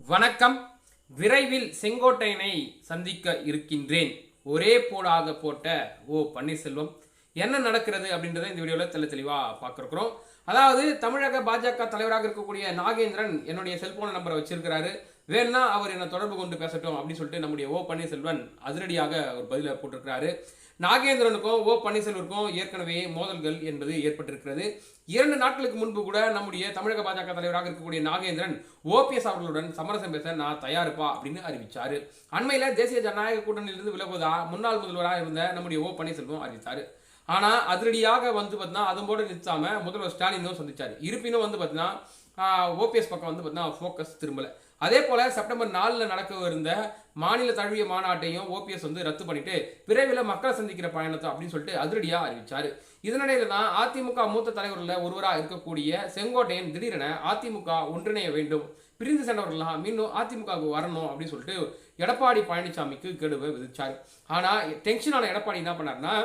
வணக்கம். விரைவில் செங்கோட்டையனை சந்திக்க இருக்கின்றேன். ஒரே போடாக போட்ட பன்னீர்செல்வம். என்ன நடக்கிறது அப்படின்றத இந்த வீடியோவில் தெளிவாக பார்க்குறோம். அதாவது தமிழக பாஜக தலைவராக இருக்கக்கூடிய நாகேந்திரன் என்னுடைய செல்போன் நம்பரை வச்சிருக்கிறாரு. வேணா அவர் என்னை தொடர்பு கொண்டு பேசட்டும் அப்படின்னு சொல்லிட்டு நம்முடைய பன்னீர்செல்வன் அதிரடியாக ஒரு பதிலை போட்டிருக்கிறாரு. நாகேந்திரனுக்கும் பன்னீர்செல்வருக்கும் ஏற்கனவே மோதல்கள் என்பது ஏற்பட்டிருக்கிறது. 2 நாட்களுக்கு முன்பு கூட நம்முடைய தமிழக பாஜக தலைவராக இருக்கக்கூடிய நாகேந்திரன் ஓபிஎஸ் அவர்களுடன் சமரசம் பேச நான் தயாரிப்பா அப்படின்னு அறிவிச்சாரு. அண்மையில தேசிய ஜனநாயக கூட்டணியிலிருந்து விலகுவதா முன்னாள் முதல்வராக இருந்த நம்முடைய பன்னீர்செல்வம் அறிவித்தாரு. ஆனா அதிரடியாக பார்த்தீங்கன்னா அதோடு நிறுத்தாம முதல்வர் ஸ்டாலினும் சந்திச்சாரு. இருப்பினும் பார்த்தீங்கன்னா ஓபிஎஸ் பக்கம் பார்த்தீங்கன்னா ஃபோக்கஸ் திரும்பல. அதே போல செப்டம்பர் 4 நடக்க இருந்த மாநில தழுவிய மாநாட்டையும் ஓபிஎஸ் ரத்து பண்ணிட்டு விரைவில் மக்களை சந்திக்கிற பயணத்தை அப்படின்னு சொல்லிட்டு அதிரடியா அறிவிச்சாரு. இதனிடையில தான் அதிமுக மூத்த தலைவர்கள் ஒருவராக இருக்கக்கூடிய செங்கோட்டையன் திடீரென அதிமுக ஒன்றிணைய வேண்டும், பிரிந்து சென்றவர்கள்லாம் மீண்டும் அதிமுகவுக்கு வரணும் அப்படின்னு சொல்லிட்டு எடப்பாடி பழனிசாமிக்கு கெடுவை விதிச்சாரு. ஆனா டென்ஷனான எடப்பாடி என்ன பண்ணாருன்னா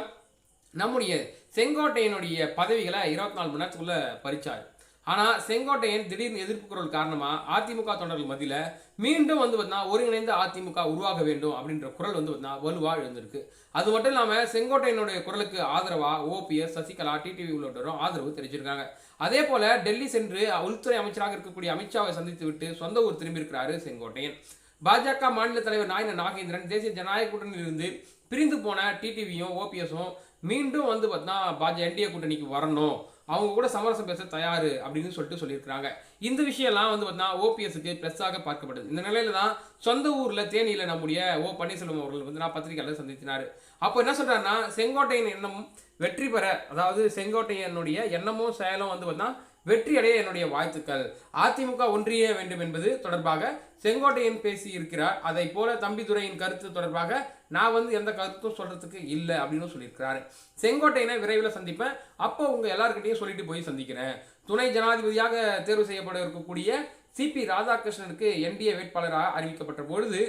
நம்முடைய செங்கோட்டையனுடைய பதவிகளை 24 மணி நேரத்துக்குள்ள பறிச்சாரு. ஆனால் செங்கோட்டையன் திடீர்னு எதிர்ப்பு குரல் காரணமாக அதிமுக தொண்டர்கள் மத்தியில் மீண்டும் பார்த்தீங்கன்னா ஒருங்கிணைந்த அதிமுக உருவாக வேண்டும் அப்படின்ற குரல் பார்த்தீங்கன்னா வலுவாக எழுந்திருக்கு. அது மட்டும் இல்லாமல் செங்கோட்டையனுடைய குரலுக்கு ஆதரவாக ஓபிஎஸ், சசிகலா, டிடிவி உள்ளிட்டோரும் ஆதரவு தெரிவிச்சிருக்காங்க. அதே போல டெல்லி சென்று உள்துறை அமைச்சராக இருக்கக்கூடிய அமித்ஷாவை சந்தித்து விட்டு சொந்த ஊர் திரும்பியிருக்கிறாரு செங்கோட்டையன். பாஜக மாநில தலைவர் நாகேந்திரன் தேசிய ஜனநாயக கூட்டணியிலிருந்து பிரிந்து போன டிடிவியும் ஓபிஎஸும் மீண்டும் பார்த்தீங்கன்னா என்டிஏ கூட்டணிக்கு வரணும், அவங்க கூட சமரசம் பேச தயாரு அப்படின்னு சொல்லியிருக்கிறாங்க. இந்த விஷயம்லாம் பார்த்தீங்கன்னா ஓபிஎஸ்க்கு பிளஸ்ஸாக பார்க்கப்படுது. இந்த நிலையில தான் சொந்த ஊர்ல தேனியில நம்முடைய பன்னீர்செல்வம் அவர்கள் நான் பத்திரிகையாளர் சந்தித்தினாரு. அப்போ என்ன சொல்றாருன்னா செங்கோட்டையன் எண்ணம் வெற்றி பெற, அதாவது செங்கோட்டையனுடைய எண்ணமும் செயலும் பார்த்தீங்கன்னா வெற்றி அடைய என்னுடைய வாழ்த்துக்கள். அதிமுக ஒன்றிய வேண்டும் என்பது தொடர்பாக செங்கோட்டையன் பேசி இருக்கிறார். அதை போல தம்பிதுரையின் கருத்து தொடர்பாக நான் எந்த கருத்தும் சொல்றதுக்கு இல்லை அப்படின்னு சொல்லியிருக்கிறாரு. செங்கோட்டையனை விரைவில் சந்திப்பேன், அப்போ உங்க எல்லாருக்கிட்டையும் சொல்லிட்டு போய் சந்திக்கிறேன். துணை ஜனாதிபதியாக தேர்வு செய்யப்பட இருக்கக்கூடிய சிபி ராதாகிருஷ்ணனுக்கு என்டிஏ வேட்பாளராக அறிவிக்கப்பட்ட பொழுது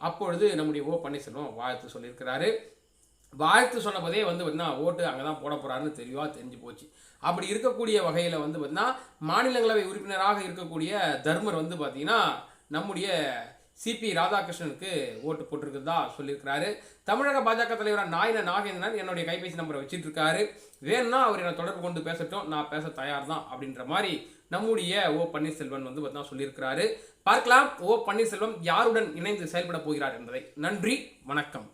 அப்பொழுது நம்முடைய பன்னீர்செல்வம் வாழ்த்து சொல்லியிருக்கிறாரு. வாழ்த்து சொன்ன போதே பார்த்தீங்கன்னா ஓட்டு அங்கே தான் போட போறாருன்னு தெளிவாக தெரிஞ்சு போச்சு. அப்படி இருக்கக்கூடிய வகையில் பார்த்தீங்கன்னா மாநிலங்களவை உறுப்பினராக இருக்கக்கூடிய தர்மர் பார்த்தீங்கன்னா நம்முடைய சிபி ராதாகிருஷ்ணனுக்கு ஓட்டு போட்டிருக்கிறதா சொல்லியிருக்கிறாரு. தமிழக பாஜக தலைவராக நாகேந்திரன் என்னுடைய கைபேசி நம்பரை வச்சிட்டு இருக்காரு. வேணும்னா அவர் என்னை தொடர்பு கொண்டு பேசட்டும், நான் பேச தயார் தான் அப்படின்ற மாதிரி நம்முடைய பன்னீர்செல்வன் பார்த்தீங்கன்னா சொல்லியிருக்கிறாரு. பார்க்கலாம் பன்னீர்செல்வம் யாருடன் இணைந்து செயல்பட போகிறார் என்பதை. நன்றி, வணக்கம்.